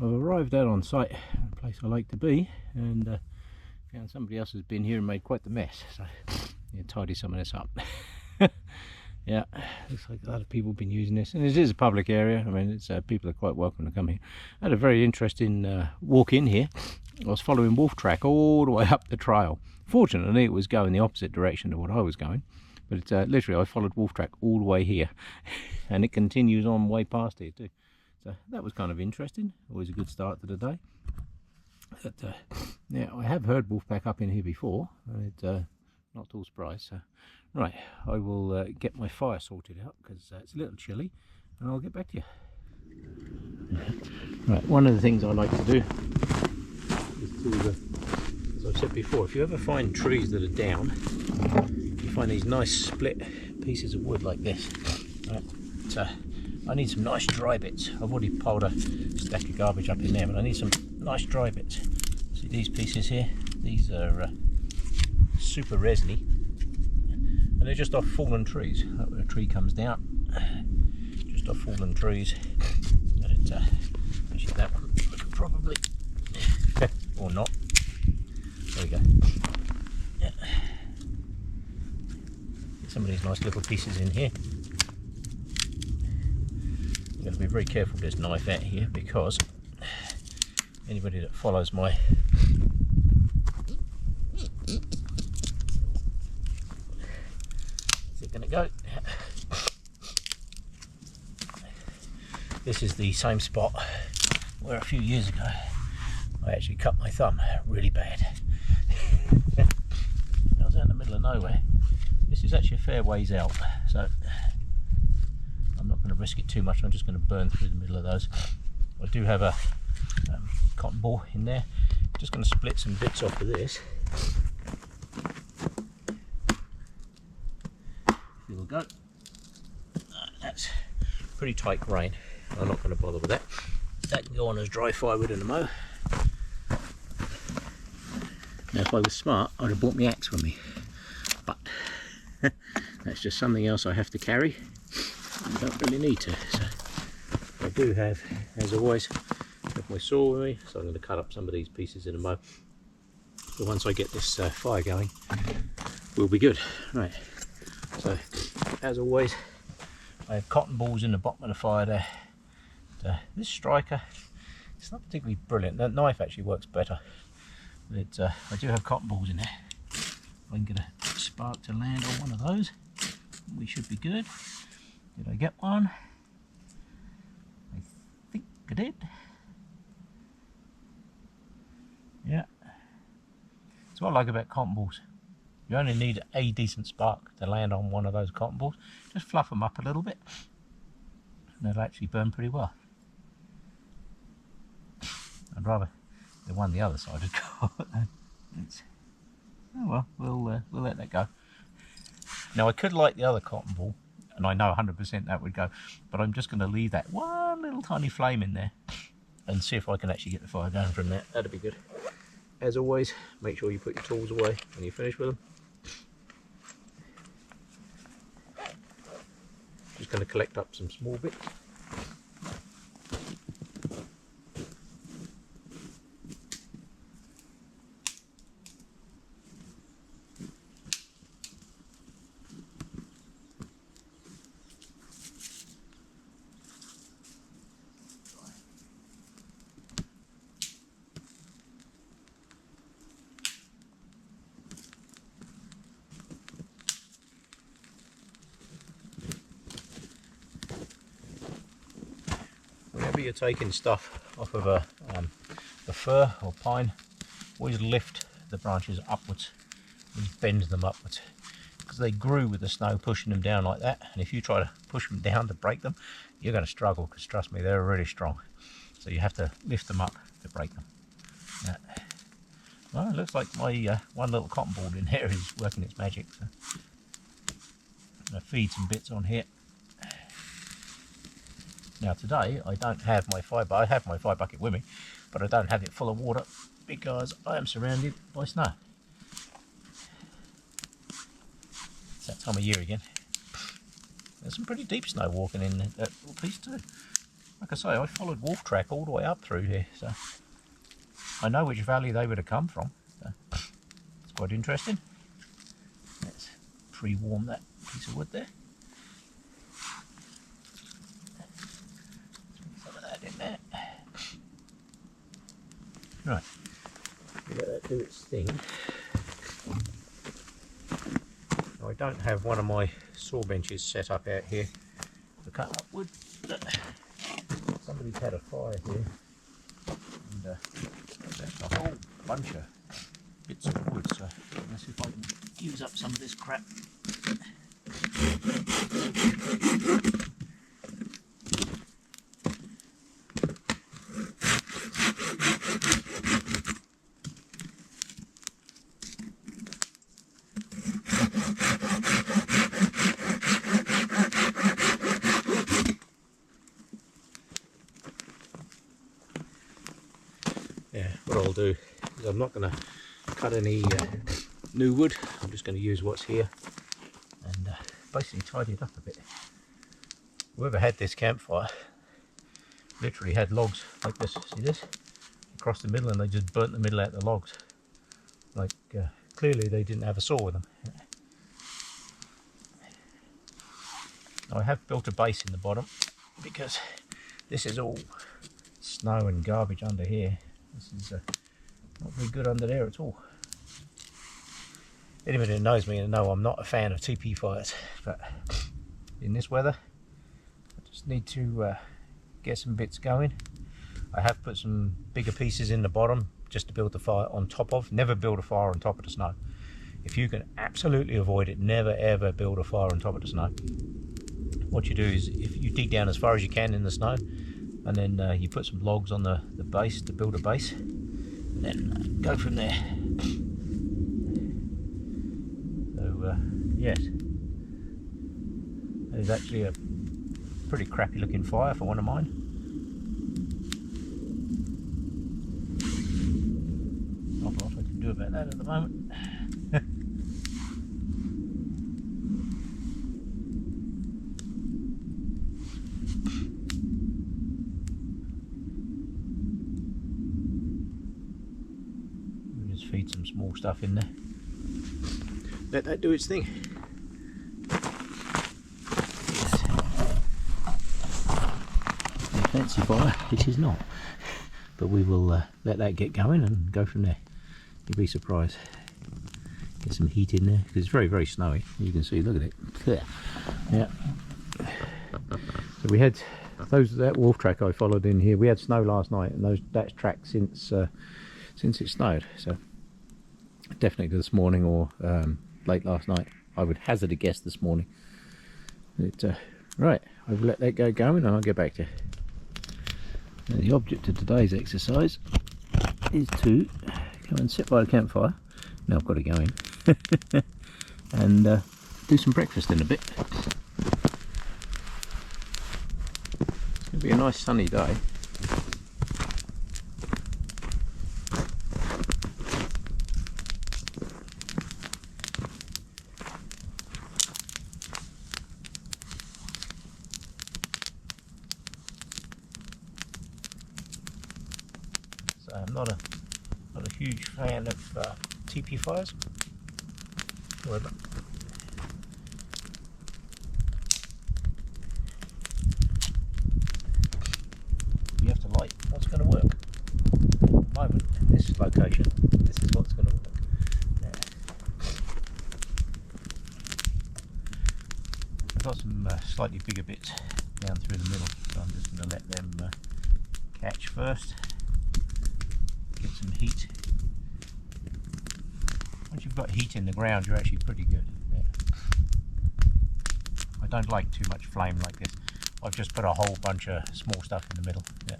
I've arrived out on site, a place I like to be, and found somebody else has been here and made quite the mess, so yeah, tidy some of this up. Yeah, looks like a lot of people have been using this, and it is a public area. I mean, it's people are quite welcome to come here. I had a very interesting walk in here. I was following wolf track all the way up the trail. Fortunately, it was going the opposite direction to what I was going, but it's literally I followed wolf track all the way here, and it continues on way past here too. So that was kind of interesting. Always a good start to the day. But yeah, I have heard wolfpack up in here before, and it's not at all surprised. So right, I will get my fire sorted out because it's a little chilly, and I'll get back to you. Right, one of the things I like to do is to, as I've said before, if you ever find trees that are down, you find these nice split pieces of wood like this. Right, so I need some nice dry bits. I've already piled a stack of garbage up in there, but I need some nice dry bits. See these pieces here? These are super resiny, and they're just off fallen trees. A tree comes down, just off fallen trees. And actually that one I could probably, or not. There we go. Yeah. Get some of these nice little pieces in here. I'm going to be very careful with this knife out here, because anybody that follows my is it going to go? This is the same spot where a few years ago I actually cut my thumb really bad. I was out in the middle of nowhere. This is actually a fair ways out, so I'm not going to risk it too much. I'm just going to burn through the middle of those. I do have a cotton ball in there. Just going to split some bits off of this. Here we go. That's pretty tight grain. I'm not going to bother with that. That can go on as dry firewood in the mow. Now, if I was smart, I'd have brought my axe with me, but that's just something else I have to carry. I don't really need to. So I do have, as always, have my saw with me, so I'm going to cut up some of these pieces in a mow. So once I get this fire going, we'll be good. Right, so as always, I have cotton balls in the bottom of the fire there. This striker, it's not particularly brilliant. The knife actually works better. But I do have cotton balls in there. If I can get a spark to land on one of those, we should be good. Did I get one? I think I did. Yeah. That's what I like about cotton balls. You only need a decent spark to land on one of those cotton balls. Just fluff them up a little bit, and they'll actually burn pretty well. I'd rather the one the other side had got. Oh well, we'll let that go. Now I could light the other cotton ball, and I know 100% that would go, but I'm just going to leave that one little tiny flame in there and see if I can actually get the fire going from that. That'd be good. As always, make sure you put your tools away when you finish with them. Just going to collect up some small bits. Whenever you're taking stuff off of a fir or pine, always lift the branches upwards and bend them upwards, because they grew with the snow pushing them down like that, and if you try to push them down to break them, you're going to struggle, because trust me, they're really strong. So you have to lift them up to break them. Well, it looks like my one little cotton ball in here is working its magic. So I'm going to feed some bits on here. Now today I don't have my fire bucket. I have my fire bucket with me, but I don't have it full of water because I am surrounded by snow. It's that time of year again. There's some pretty deep snow walking in that little piece too. like I say, I followed wolf track all the way up through here, so I know which valley they would have come from. So it's quite interesting. Let's pre-warm that piece of wood there. Some of that in there. Right, let that do its thing. Now, I don't have one of my saw benches set up out here to cut up wood. Somebody's had a fire here, and there's a whole bunch of bits of wood, so let's see if I can use up some of this crap. Yeah, what I'll do is I'm not going to cut any new wood. I'm just going to use what's here and basically tidy it up a bit. Whoever had this campfire literally had logs like this. See this? Across the middle, and they just burnt the middle out of the logs. Like clearly they didn't have a saw with them. Now, I have built a base in the bottom because this is all snow and garbage under here. This is not very good under there at all. Anybody who knows me know I'm not a fan of TP fires, but in this weather I just need to get some bits going. I have put some bigger pieces in the bottom just to build the fire on top of. Never build a fire on top of the snow. If you can absolutely avoid it, never ever build a fire on top of the snow. What you do is, if you dig down as far as you can in the snow, and then you put some logs on the base to build a base, and then go from there. So yes, there's actually a pretty crappy looking fire for one of mine. Not a lot I can do about that at the moment. Feed some small stuff in there. Let that do its thing. A fancy fire, it is not. But we will let that get going and go from there. You'll be surprised. Get some heat in there because it's very, very snowy. You can see, look at it. Yeah. So we had that wolf track I followed in here. We had snow last night, and that's tracked since it snowed. So definitely this morning or late last night. I would hazard a guess this morning. Right, I will let that go going and I'll get back to you. Now, the object of today's exercise is to come and sit by the campfire. Now I've got to go in and do some breakfast in a bit. It's going to be a nice sunny day. I'm not a huge fan of TP fires. However, you have to like what's going to work. At the moment, in this location, this is what's going to work. Yeah. I've got some slightly bigger bits down through the middle, so I'm just going to let them catch first. Get some heat. Once you've got heat in the ground, you're actually pretty good. Yeah. I don't like too much flame like this. I've just put a whole bunch of small stuff in the middle. Yeah.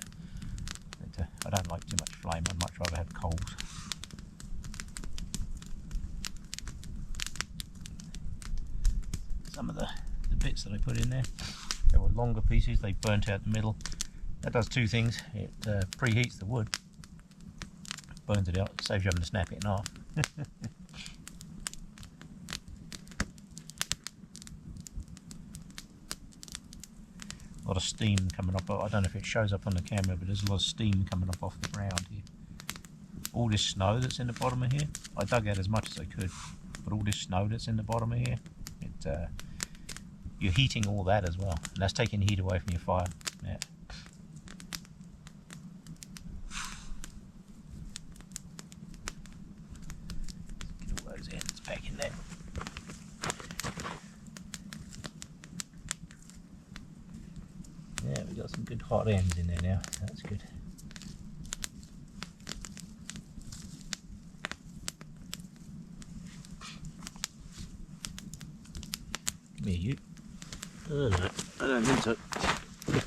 But, I don't like too much flame. I'd much rather have coals. Some of the bits that I put in there, they were longer pieces. They burnt out the middle. That does two things. It preheats the wood. Burns it out, saves you having to snap it in half. lot of steam coming up. I don't know if it shows up on the camera, but there's a lot of steam coming up off the ground here. All this snow that's in the bottom of here, I dug out as much as I could, but all this snow that's in the bottom of here, you're heating all that as well, and that's taking heat away from your fire. Yeah. Get all those ends back in there. Yeah, we've got some good hot ends in there now, so that's good. Come here, you. Oh, no, I don't think so. I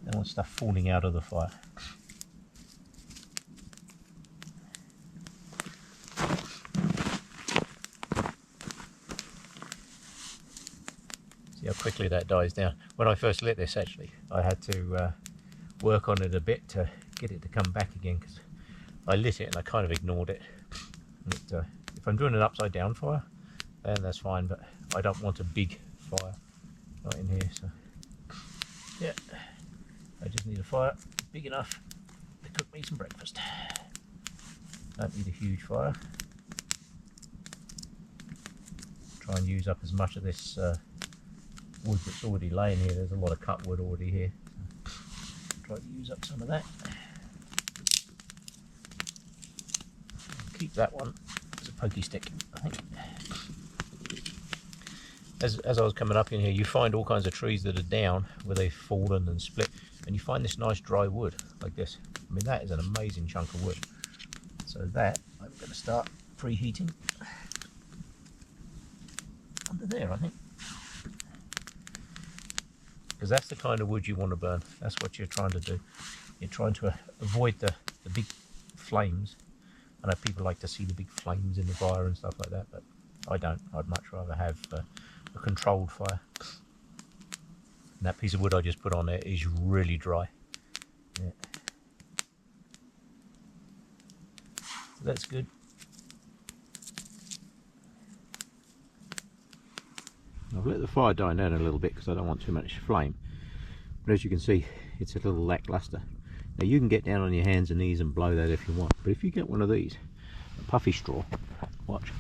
don't want stuff falling out of the fire. See how quickly that dies down. When I first lit this, actually, I had to work on it a bit to get it to come back again, because I lit it and I kind of ignored it. If I'm doing an upside down fire, then that's fine, but I don't want a big fire right in here, so yeah, I just need a fire big enough to cook me some breakfast. Don't need a huge fire. Try and use up as much of this wood that's already laying here. There's a lot of cut wood already here, so try to use up some of that. Keep that one as a pokey stick, I think. As I was coming up in here, you find all kinds of trees that are down where they've fallen and split, and you find this nice dry wood like this. I mean, that is an amazing chunk of wood. So that I'm going to start preheating under there, I think, because that's the kind of wood you want to burn. That's what you're trying to do. You're trying to avoid the big flames. I know people like to see the big flames in the fire and stuff like that, but I don't. I'd much rather have a controlled fire. And that piece of wood I just put on there is really dry. Yeah. So that's good. I've let the fire die down a little bit because I don't want too much flame. But as you can see, it's a little lackluster. Now you can get down on your hands and knees and blow that if you want, but if you get one of these, a puffy straw, watch.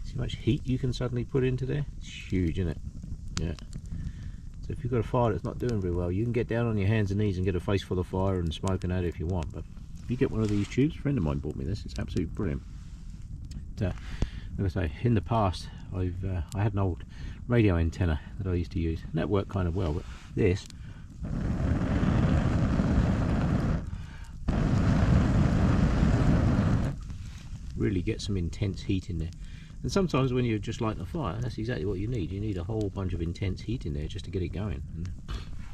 See how much heat you can suddenly put into there? It's huge, isn't it? Yeah. So if you've got a fire that's not doing very well, you can get down on your hands and knees and get a face full of fire and smoking out if you want. But if you get one of these tubes, a friend of mine bought me this, it's absolutely brilliant. Like I say, in the past, I had an old radio antenna that I used to use, and that worked kind of well, but this really gets some intense heat in there. And sometimes when you're just lighting a fire, that's exactly what you need. You need a whole bunch of intense heat in there just to get it going. And,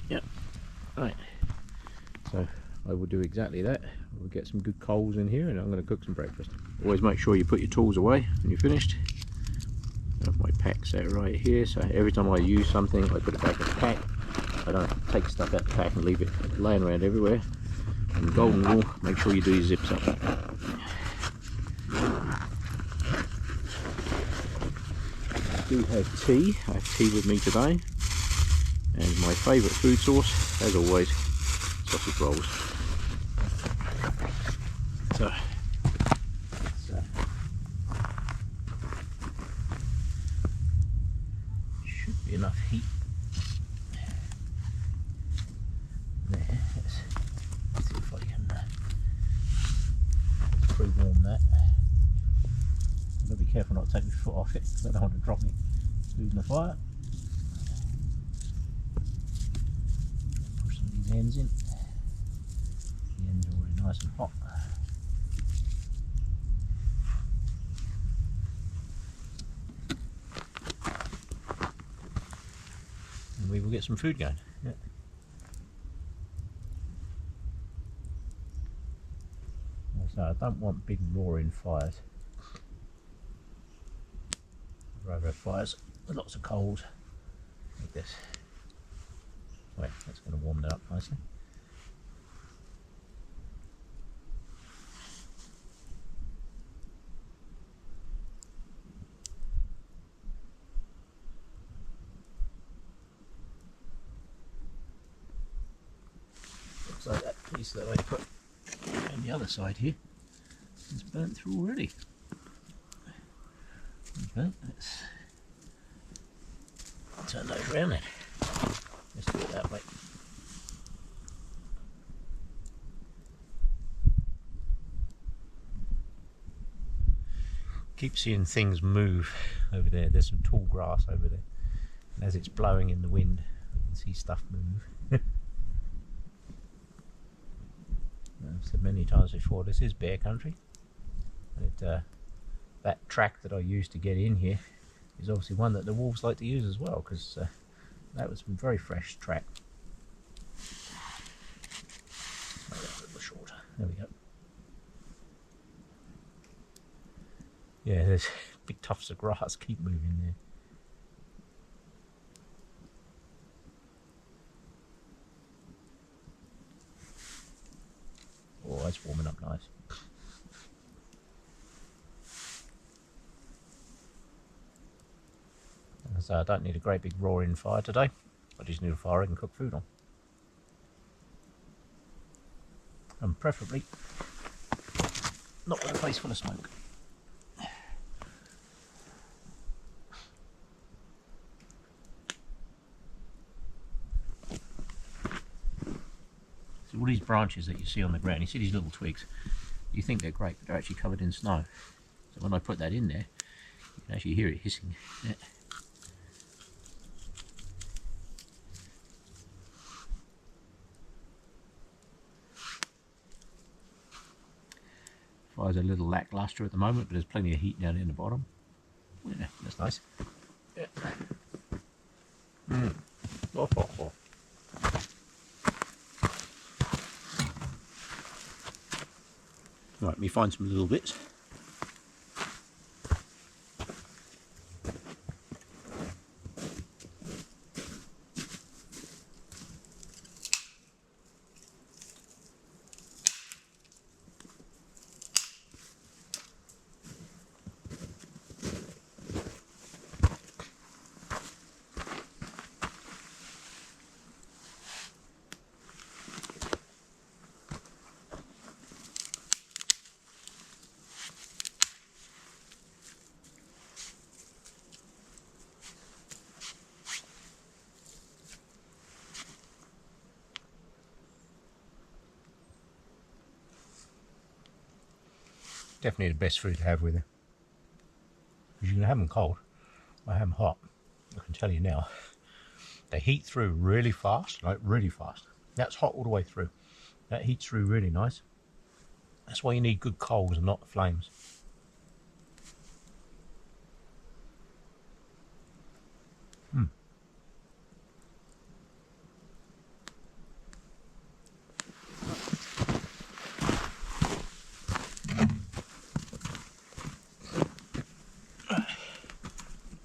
yeah, right. So I will do exactly that. We'll get some good coals in here, and I'm going to cook some breakfast. Always make sure you put your tools away when you're finished. I have my pack set right here, so every time I use something, I put it back in the pack. I don't take stuff out the pack and leave it laying around everywhere. And golden rule, make sure you do your zips up. I do have tea. I have tea with me today, and my favourite food source, as always, sausage rolls. So should be enough heat there. Let's see if I can pre-warm that. I've got to be careful not to take my foot off it because I don't want to drop me food in the fire. Push some of these ends in. The ends are already nice and hot. And we will get some food going. Yeah. So I don't want big roaring fires. I'd rather have fires with lots of coals like this. Right, that's going to warm that up nicely. Looks like that piece that I put on the other side here is burnt through already. Okay, let's turn those around then. Let's do it that way. Keep seeing things move over there. There's some tall grass over there, and as it's blowing in the wind, I can see stuff move. I've said many times before, this is bear country. And that track that I used to get in here is obviously one that the wolves like to use as well, because that was some very fresh track. Make that a little shorter. There we go. Yeah, there's big tufts of grass keep moving there. Oh, it's warming up nice. So I don't need a great big roaring fire today. I just need a fire I can cook food on. And preferably not with a place full of smoke. So all these branches that you see on the ground, you see these little twigs, you think they're great, but they're actually covered in snow. So when I put that in there, you can actually hear it hissing. Yeah. Fire's a little lackluster at the moment, but there's plenty of heat down in the bottom. Yeah, that's nice. Yeah. Oh, oh, oh. Right, let me find some little bits. Definitely the best food to have with it. Because you can have them cold, or have them hot. I can tell you now, they heat through really fast, like really fast. That's hot all the way through. That heats through really nice. That's why you need good coals and not flames.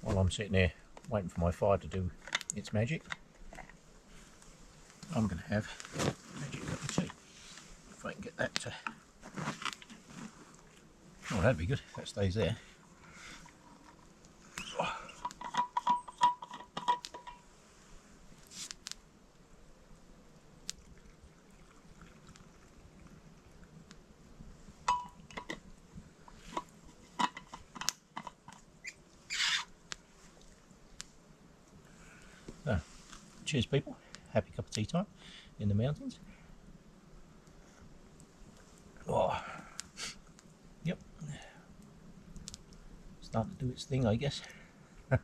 While I'm sitting there waiting for my fire to do its magic, I'm going to have a magic cup of tea. If I can get that to... Oh, that'd be good if that stays there. So, cheers people, happy cup of tea time in the mountains. Oh, yep, starting to do its thing, I guess. I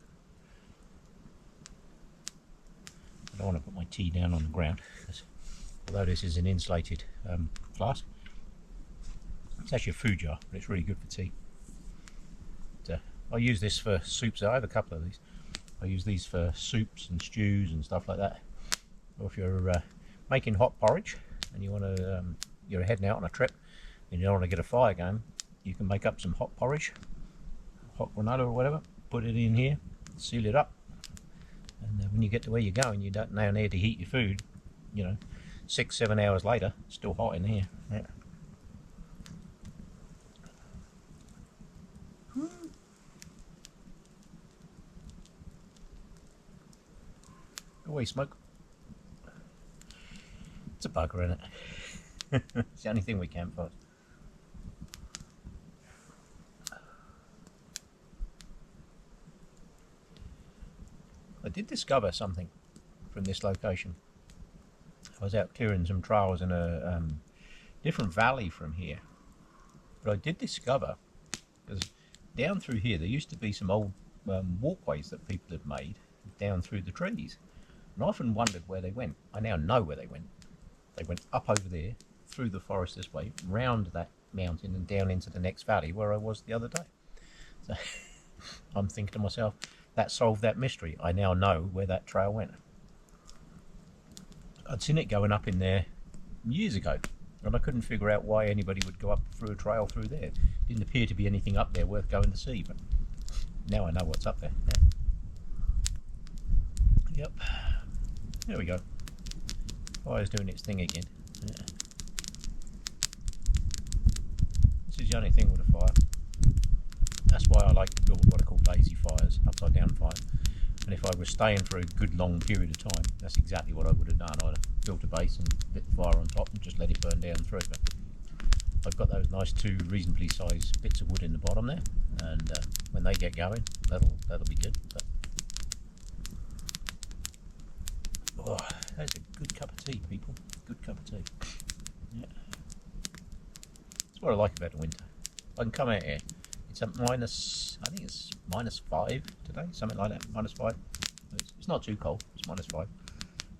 don't want to put my tea down on the ground, because although this is an insulated flask, it's actually a food jar, but it's really good for tea. But, I use this for soups. I have a couple of these. I use these for soups and stews and stuff like that. Or if you're making hot porridge and you want to, you're heading out on a trip and you don't want to get a fire going, you can make up some hot porridge, hot granola or whatever, put it in here, seal it up, And when you get to where you're going, you don't down there to heat your food. You know, 6-7 hours later, it's still hot in here. Yeah. Away smoke. It's a bugger, isn't it? It's the only thing we campfire. I did discover something from this location. I was out clearing some trails in a different valley from here, but I did discover, because down through here there used to be some old walkways that people had made down through the trees, and I often wondered where they went. I now know where they went. They went up over there, through the forest this way, round that mountain and down into the next valley where I was the other day. So I'm thinking to myself, that solved that mystery. I now know where that trail went. I'd seen it going up in there years ago, and I couldn't figure out why anybody would go up through a trail through there. Didn't appear to be anything up there worth going to see, but now I know what's up there. Yeah. Yep. There we go. Fire's doing its thing again. Yeah. This is the only thing with a fire. That's why I like to build what I call lazy fires, upside down fires. And if I was staying for a good long period of time, that's exactly what I would have done. I'd have built a base and lit the fire on top and just let it burn down through. But I've got those nice 2 reasonably sized bits of wood in the bottom there, and when they get going, that'll be good. But, oh, that's a good cup of tea, people. Good cup of tea. Yeah. That's what I like about the winter. I can come out here. It's at minus, I think it's -5 today, something like that, -5. It's not too cold, it's -5.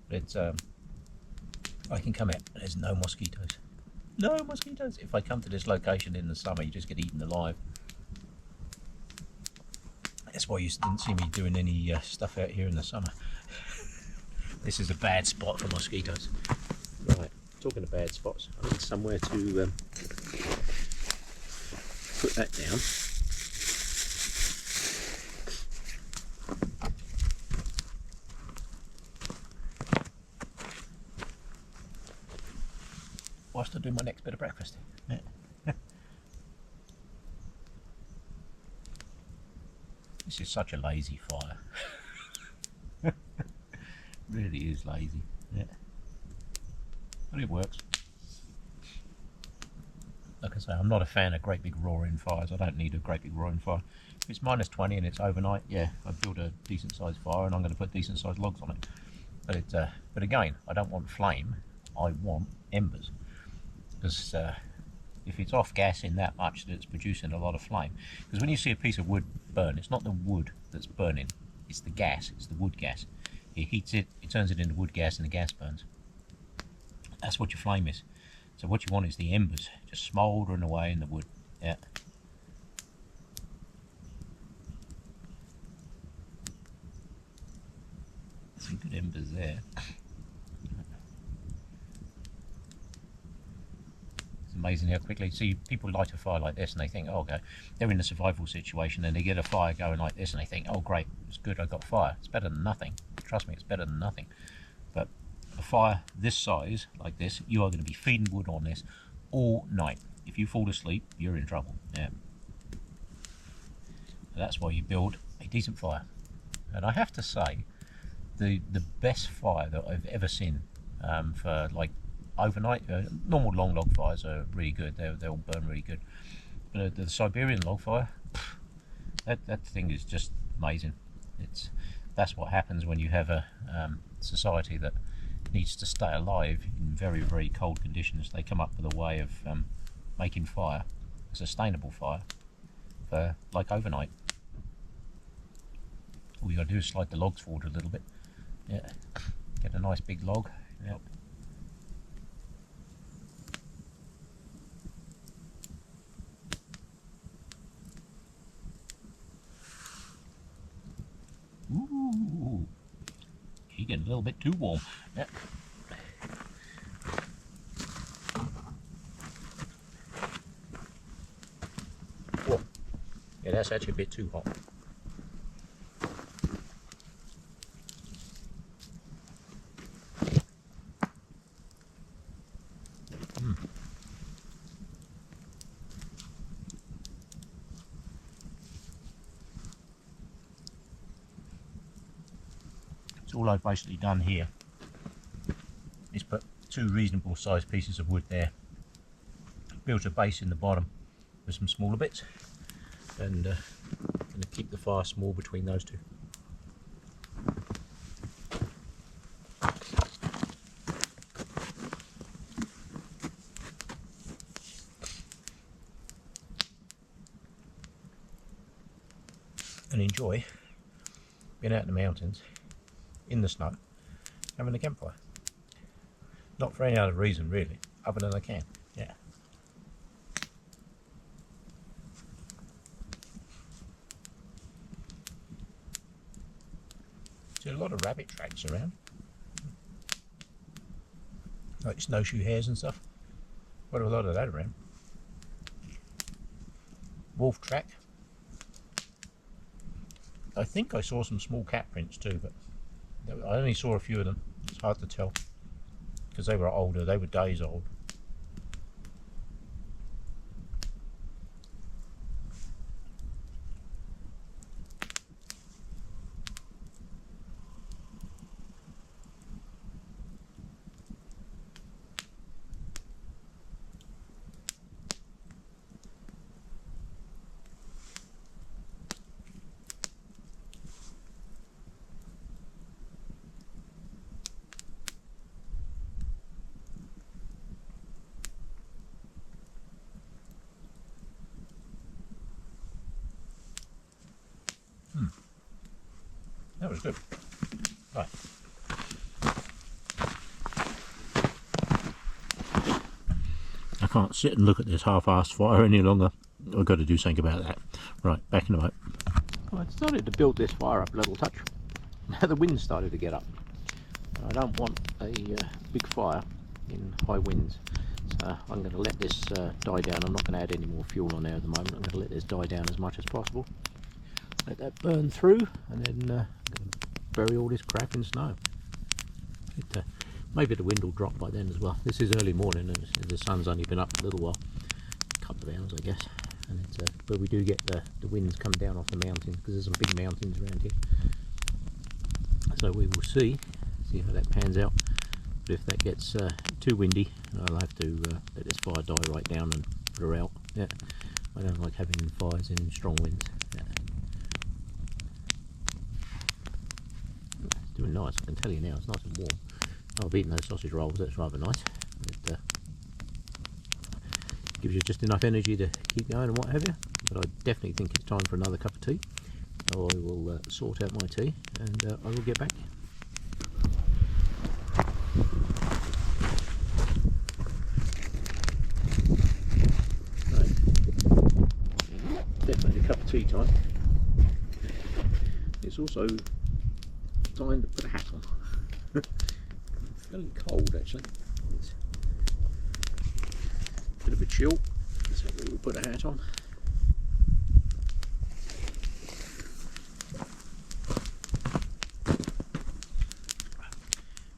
But it's, I can come out, there's no mosquitoes. No mosquitoes. If I come to this location in the summer, you just get eaten alive. That's why you didn't see me doing any stuff out here in the summer. This is a bad spot for mosquitoes. Right, talking of bad spots, I need somewhere to put that down. Whilst I do my next bit of breakfast. Yeah. This is such a lazy fire. Really is lazy. Yeah. But it works. Like I say, I'm not a fan of great big roaring fires. I don't need a great big roaring fire. If it's -20 and it's overnight, yeah, I'd build a decent sized fire and I'm going to put decent sized logs on it. But again, I don't want flame. I want embers. Because if it's off gassing that much that it's producing a lot of flame. Because when you see a piece of wood burn, it's not the wood that's burning, it's the gas, it's the wood gas. It heats it, it turns it into wood gas, and the gas burns. That's what your flame is. So what you want is the embers, just smouldering away in the wood. Yeah. Some good embers there. It's amazing how quickly, see, people light a fire like this and they think, oh, okay, they're in a survival situation and they get a fire going like this and they think, oh great, it's good, I got fire. It's better than nothing. Trust me, it's better than nothing. But a fire this size, like this, you are going to be feeding wood on this all night. If you fall asleep, you're in trouble. Yeah. That's why you build a decent fire. And I have to say, the best fire that I've ever seen for like overnight, normal long log fires are really good. They'll burn really good. But the Siberian log fire, that thing is just amazing. That's what happens when you have a society that needs to stay alive in very, very cold conditions. They come up with a way of making fire, a sustainable fire, for like overnight. All you got to do is slide the logs forward a little bit. Yeah, get a nice big log. Yep. Ooh, you're getting a little bit too warm. Yeah. Whoa. Yeah, that's actually a bit too hot. So all I've basically done here is put 2 reasonable sized pieces of wood there, built a base in the bottom with some smaller bits, and going to keep the fire small between those 2. And enjoy being out in the mountains, in the snow, having a campfire. Not for any other reason really, other than I can. Yeah. See a lot of rabbit tracks around, like snowshoe hares and stuff. Quite a lot of that around. Wolf track. I think I saw some small cat prints too, but I only saw a few of them. It's hard to tell because they were older, they were days old. That was good. Right. I can't sit and look at this half-assed fire any longer. I've got to do something about that. Right, back in a moment. Well, I started to build this fire up a little touch. Now the wind started to get up. I don't want a big fire in high winds. So I'm going to let this die down. I'm not going to add any more fuel on there at the moment. I'm going to let this die down as much as possible. Let that burn through, and then bury all this crap in snow. Maybe the wind will drop by then as well. This is early morning and the sun's only been up a little while, a couple of hours I guess, and it's, but we do get the winds come down off the mountains because there's some big mountains around here. So we will see how that pans out. But if that gets too windy, I'll have to let this fire die right down and put her out. Yeah, I don't like having fires in strong winds. Yeah. It's doing nice, I can tell you now, it's nice and warm. I've eaten those sausage rolls, that's rather nice. It gives you just enough energy to keep going and what have you. But I definitely think it's time for another cup of tea. So I will sort out my tea and I will get back. Right. Definitely a cup of tea time. It's also time to put a hat on. It's feeling cold actually. It's a bit of a chill, so we will put a hat on.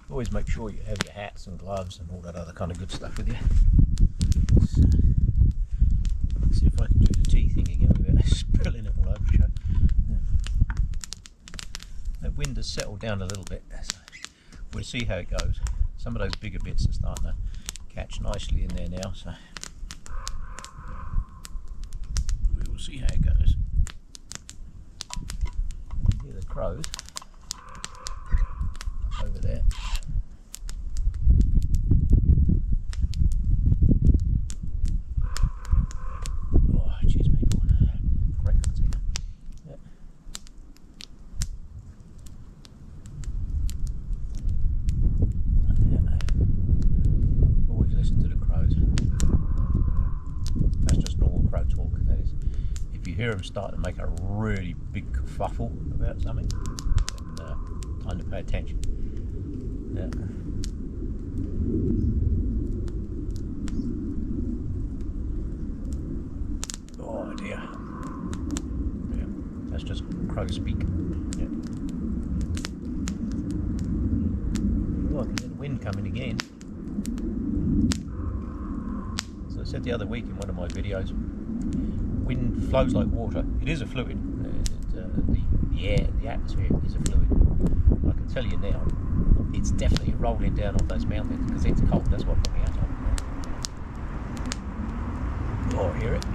Always make sure you have your hats and gloves and all that other kind of good stuff with you. So, let's see if I can do the tea thing again without spilling it all over the show. Yeah. That wind has settled down a little bit, so we'll see how it goes. Some of those bigger bits are starting to catch nicely in there now, so we will see how it goes. You can hear the crows over there. Hear them starting to make a really big kerfuffle about something, then time to pay attention. Yeah. Oh dear. Yeah, that's just crow speak. Yeah. Oh, I can hear the wind coming again. So I said the other week in one of my videos, wind flows like water. It is a fluid. The air, the atmosphere is a fluid. I can tell you now, it's definitely rolling down off those mountains because it's cold. That's what put me out on it. Oh, I hear it.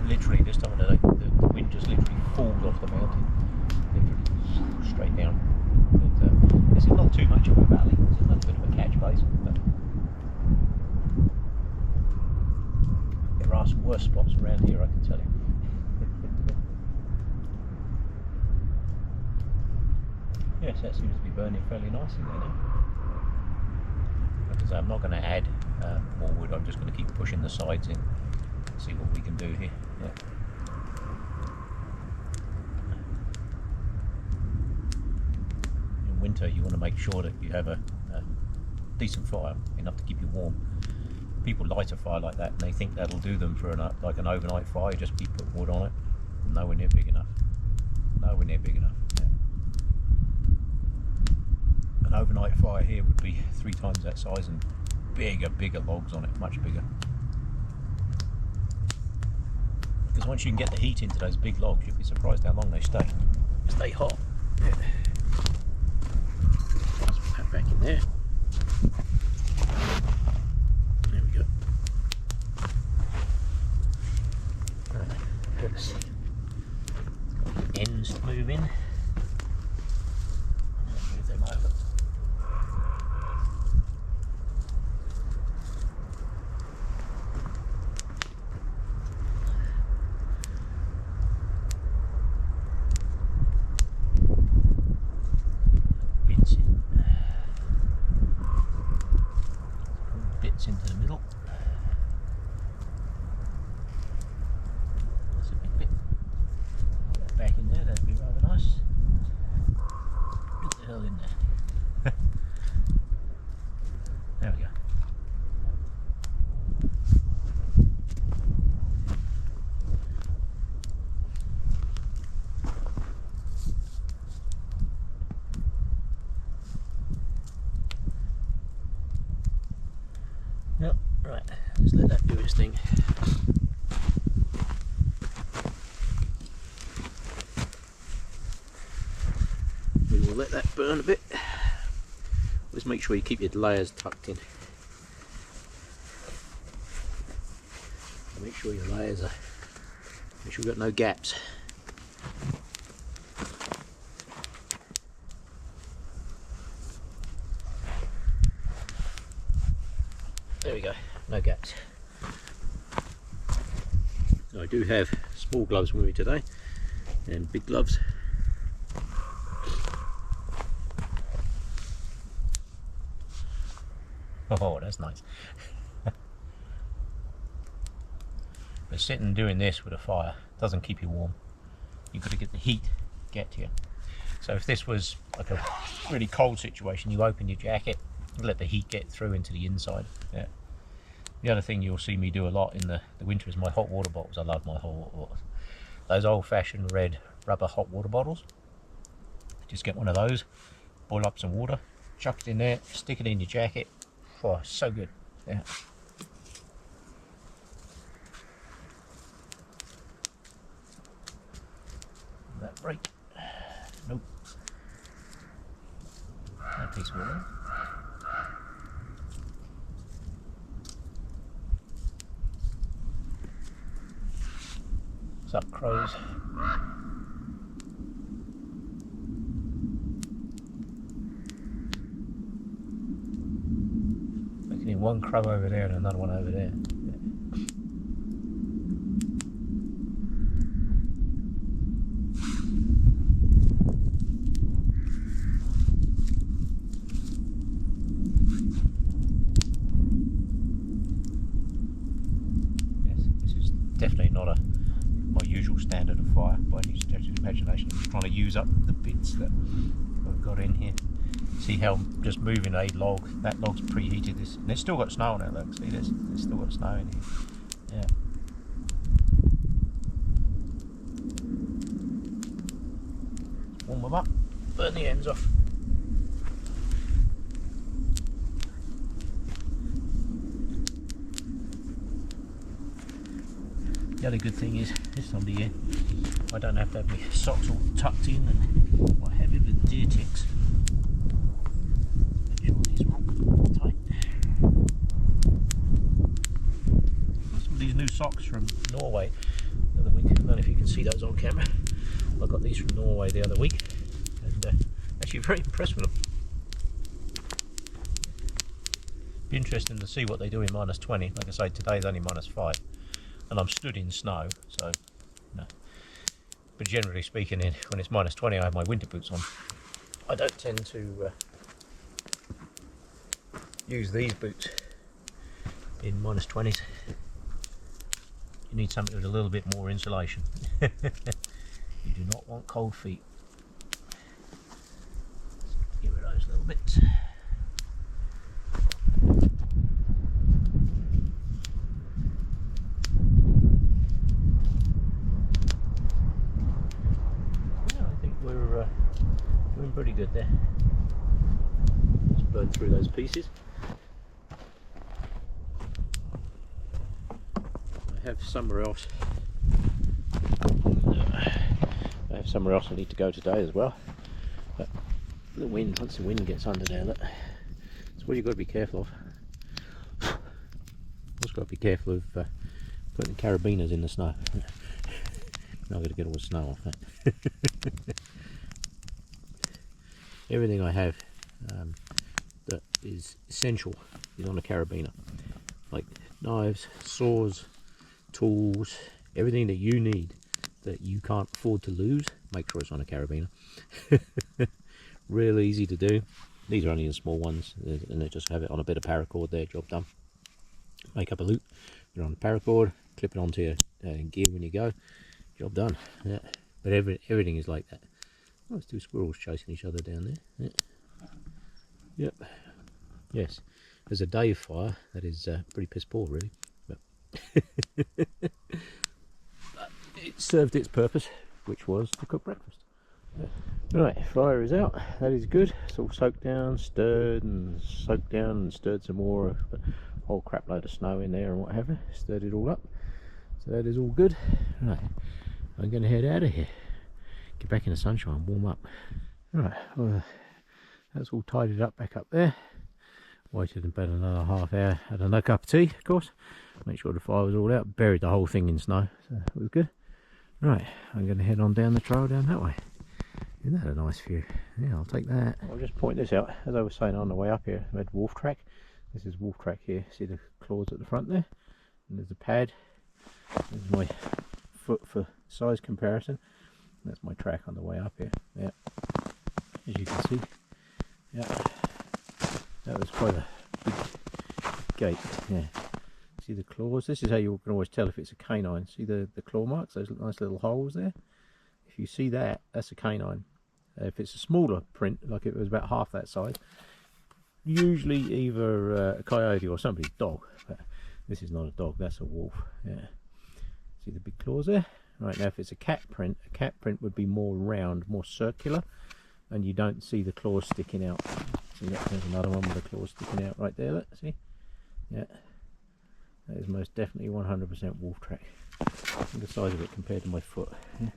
Literally, this time of the day, the wind just literally falls off the mountain, literally straight down. But this is not too much of a valley. It's a little bit of a catch basin. But there are some worse spots around here, I can tell you. Yes, that seems to be burning fairly nicely there now. Because I'm not going to add more wood. I'm just going to keep pushing the sides in. See what we can do here. Yeah. In winter, you want to make sure that you have a decent fire, enough to keep you warm. People light a fire like that and they think that'll do them for like an overnight fire. Just keep putting wood on it. Nowhere near big enough. Nowhere near big enough. Yeah. An overnight fire here would be 3 times that size and bigger logs on it, much bigger. Because once you can get the heat into those big logs, you'll be surprised how long they stay hot. Yeah. Let's put that back in there. There we go. Let's see. Got the ends to move in. Move them over. Into the middle. That's a big bit. Put that back in there, that'd be rather nice. Get the hell in there. There we go. Yep, right, just let that do its thing. We will let that burn a bit. Just make sure you keep your layers tucked in. Make sure your layers are, make sure you've got no gaps. There we go, no gaps. I do have small gloves with me today and big gloves. Oh, that's nice. But sitting and doing this with a fire doesn't keep you warm. You've got to get the heat get to you. So if this was like a really cold situation, you open your jacket, let the heat get through into the inside. Yeah. The other thing you'll see me do a lot in the winter is my hot water bottles. I love my hot water bottles. Those old-fashioned red rubber hot water bottles. Just get one of those, boil up some water, chuck it in there, stick it in your jacket. Oh, so good. Yeah. That break. Nope. That piece of water. What's up, crows? Making one crow over there and another one over there. Definitely not my usual standard of fire by any stretch of the imagination. I'm just trying to use up the bits that I've got in here. See how I'm just moving a log. That log's preheated. This, and it's still got snow on it. Look, see this? There's still got snow in here. Yeah. Warm them up. Burn the ends off. The other good thing is this time of the year I don't have to have my socks all tucked in and what have you with deer ticks. Make sure these are all tight. Some of these new socks from Norway the other week. I don't know if you can see those on camera. I got these from Norway the other week and actually very impressed with them. Be interesting to see what they do in -20. Like I say, today's only -5 and I'm stood in snow, so no. But generally speaking, when it's -20 I have my winter boots on. I don't tend to use these boots in -20s. You need something with a little bit more insulation. You do not want cold feet. Get rid of those little bits. Yeah, I think we're doing pretty good there. Just burn through those pieces. I have somewhere else. I have somewhere else I need to go today as well. But the wind, once the wind gets under there, look, that's what you've got to be careful of. Also got to be careful of putting carabiners in the snow. Now I've got to get all the snow off that. Everything I have that is essential is on a carabiner, like knives, saws, tools, everything that you need that you can't afford to lose, make sure it's on a carabiner. Real easy to do. These are only the small ones, and they just have it on a bit of paracord there, job done. Make up a loop, put it on the paracord, clip it onto your gear when you go, job done. Yeah. But everything is like that. Oh, there's two squirrels chasing each other down there. Yeah. Yep. Yes. There's a day fire that is pretty piss poor, really. But it served its purpose, which was to cook breakfast. Yeah. Right, fire is out. That is good. It's all soaked down, stirred and soaked down and stirred some more. A whole crap load of snow in there and what have you. Stirred it all up. So that is all good. Right, I'm going to head out of here. Get back in the sunshine, warm up. Right, well, that's all tidied up back up there. Waited about another half hour. Had another cup of tea, of course. Make sure the fire was all out. Buried the whole thing in snow. So it was good. Right, I'm going to head on down the trail down that way. Isn't that a nice view? Yeah, I'll take that. I'll just point this out. As I was saying on the way up here, I had wolf track. This is wolf track here. See the claws at the front there? And there's a pad. There's my foot for size comparison. That's my track on the way up here. Yeah, as you can see. Yeah, that was quite a big gate. Yeah. See the claws? This is how you can always tell if it's a canine. See the claw marks, those nice little holes there? If you see that, that's a canine. If it's a smaller print, like it was about half that size, usually either a coyote or somebody's dog. But this is not a dog, that's a wolf. Yeah. See the big claws there? Right, now if it's a cat print would be more round, more circular, and you don't see the claws sticking out. See that? There's another one with the claws sticking out right there, look, see? Yeah. That is most definitely 100% wolf track. Look at the size of it compared to my foot. Yeah.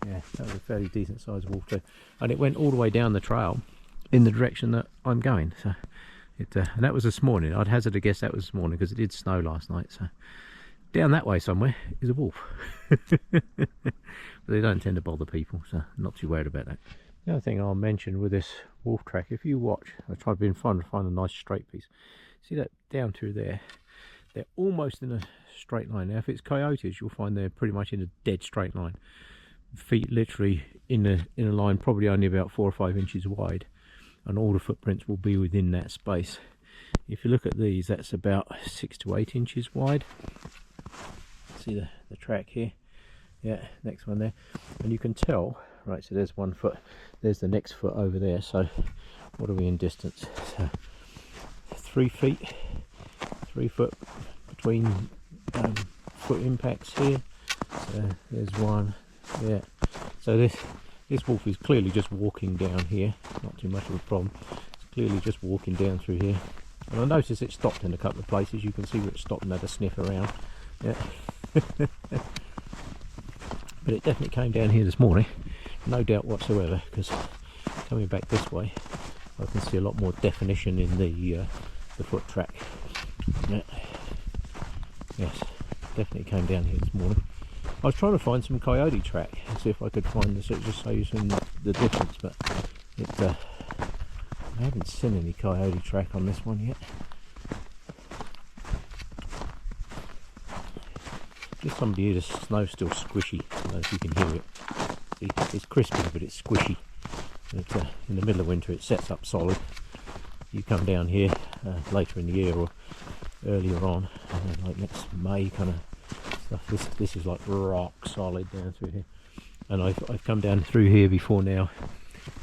Yeah, that was a fairly decent sized wolf track. And it went all the way down the trail in the direction that I'm going. So and that was this morning. I'd hazard a guess that was this morning because it did snow last night. So down that way somewhere is a wolf. But they don't tend to bother people, so not too worried about that. The other thing I'll mention with this wolf track, if you watch, I tried being fun to find a nice straight piece. See that down through there? They're almost in a straight line. Now if it's coyotes, you'll find they're pretty much in a dead straight line. Feet literally in a line probably only about 4 or 5 inches wide, and all the footprints will be within that space. If you look at these, that's about 6 to 8 inches wide. See the track here? Yeah, next one there. And you can tell, right, so there's 1 foot, there's the next foot over there. So what are we in distance? So 3 feet, 3 foot between foot impacts here. So there's one. Yeah, so this wolf is clearly just walking down here. Not too much of a problem. It's clearly just walking down through here. And I noticed it stopped in a couple of places. You can see where it stopped and had a sniff around. Yeah. But it definitely came down here this morning, no doubt whatsoever, because coming back this way I can see a lot more definition in the foot track. Yeah. Yes, definitely came down here this morning. I was trying to find some coyote track and see if I could find this, just show you some the difference, but I haven't seen any coyote track on this one yet. Just somebody here, the snow's still squishy. I don't know if you can hear it. See, it's crispy, but it's squishy. In the middle of winter it sets up solid. You come down here later in the year or earlier on, and then like next May kind of stuff. This is like rock solid down through here. And I've come down through here before now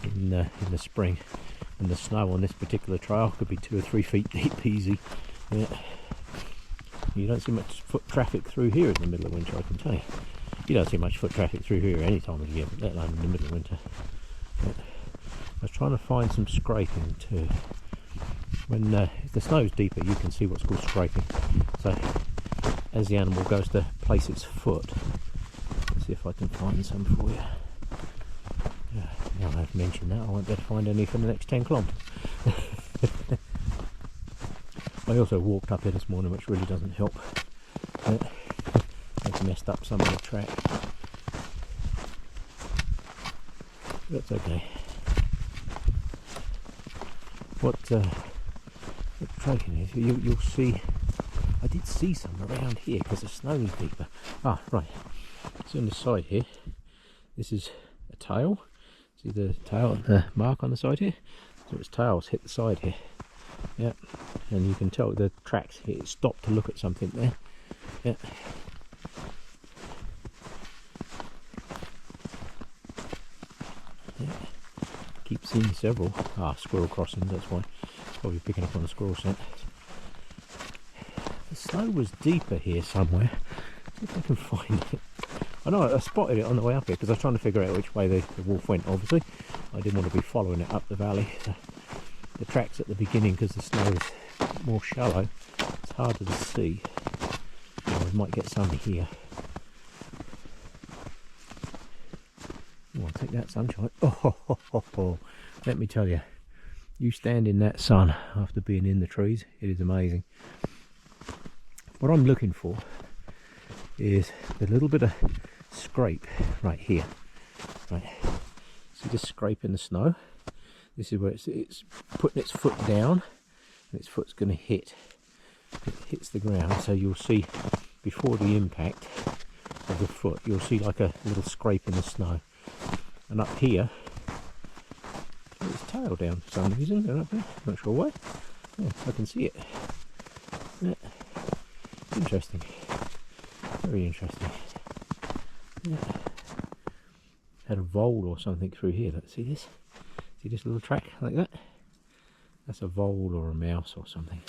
in the spring, and the snow on this particular trail could be 2 or 3 feet deep easy. Yeah. You don't see much foot traffic through here in the middle of winter, I can tell you. You don't see much foot traffic through here any time of the year, let alone in the middle of winter. But I was trying to find some scraping too. When if the snow's deeper, you can see what's called scraping. So as the animal goes to place its foot, let's see if I can find some for you. Now I've mentioned that, I won't be able to find any for the next 10 kilometres. I also walked up here this morning, which really doesn't help. I've messed up some of the track. That's okay. What tracking is, you'll see, I did see some around here because the snow is deeper. Ah, right. So on the side here, this is a tail. See the tail, the mark on the side here? So its tails hit the side here. Yep, and you can tell the tracks here, it stopped to look at something there. Yep. Yep. Keep seeing several. Ah, squirrel crossings, that's why. Probably picking up on the squirrel scent. The snow was deeper here somewhere. See if I can find it. I know I spotted it on the way up here because I was trying to figure out which way the wolf went, obviously. I didn't want to be following it up the valley. So the tracks at the beginning, because the snow is more shallow, it's harder to see. Oh, we might get some here. Oh, I'll take that sunshine. Oh, let me tell you, you stand in that sun after being in the trees, it is amazing. What I'm looking for is a little bit of scrape right here. Right, see this scrape in the snow? This is where it's putting its foot down, and its foot's going to hit. It hits the ground, so you'll see before the impact of the foot, you'll see like a little scrape in the snow. And up here, its tail down for some reason. And up there, not sure why. Yeah, I can see it. Yeah. Interesting. Very interesting. Yeah. Had a vole or something through here. Let's see this. See this little track like that? That's a vole or a mouse or something.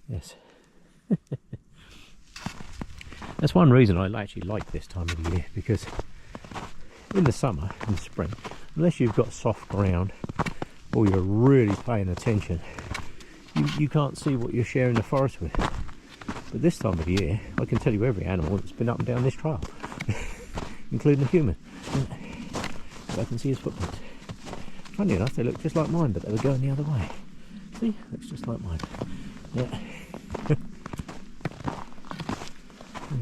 Yes. That's one reason I actually like this time of the year, because in the summer, in the spring, unless you've got soft ground or you're really paying attention, you can't see what you're sharing the forest with. But this time of the year, I can tell you every animal that's been up and down this trail, including a human. I can see his footprints. Funny enough, they look just like mine, but they were going the other way. See, looks just like mine. Yeah. Yeah,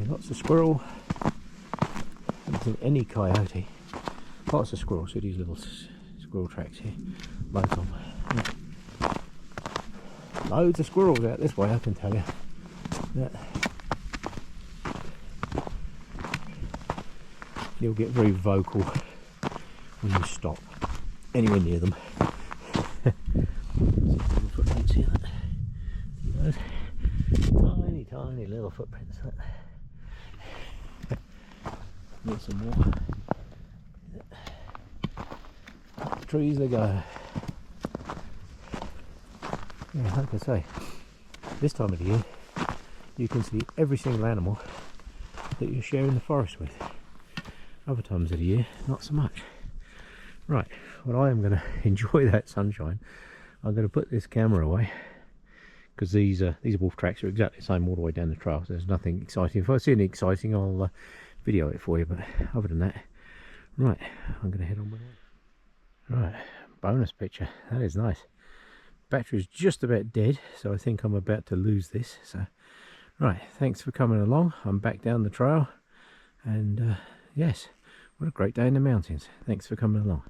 lots of squirrel. Haven't seen any coyote. Lots of squirrel. See these little squirrel tracks here. Loads of them. Yeah. Loads of squirrels out this way, I can tell you. Yeah. You'll get very vocal when you stop anywhere near them. Little footprints here. Those tiny little footprints. Need some more. Up the trees they go. Yeah, like I say, this time of the year you can see every single animal that you're sharing the forest with. Other times of the year, not so much. Right, well, I am going to enjoy that sunshine. I'm going to put this camera away, because these wolf tracks are exactly the same all the way down the trail, so there's nothing exciting. If I see anything exciting, I'll video it for you, but other than that, right, I'm going to head on with it. Right, bonus picture, that is nice. Battery's just about dead, so I think I'm about to lose this. So right, thanks for coming along. I'm back down the trail, and yes, what a great day in the mountains. Thanks for coming along.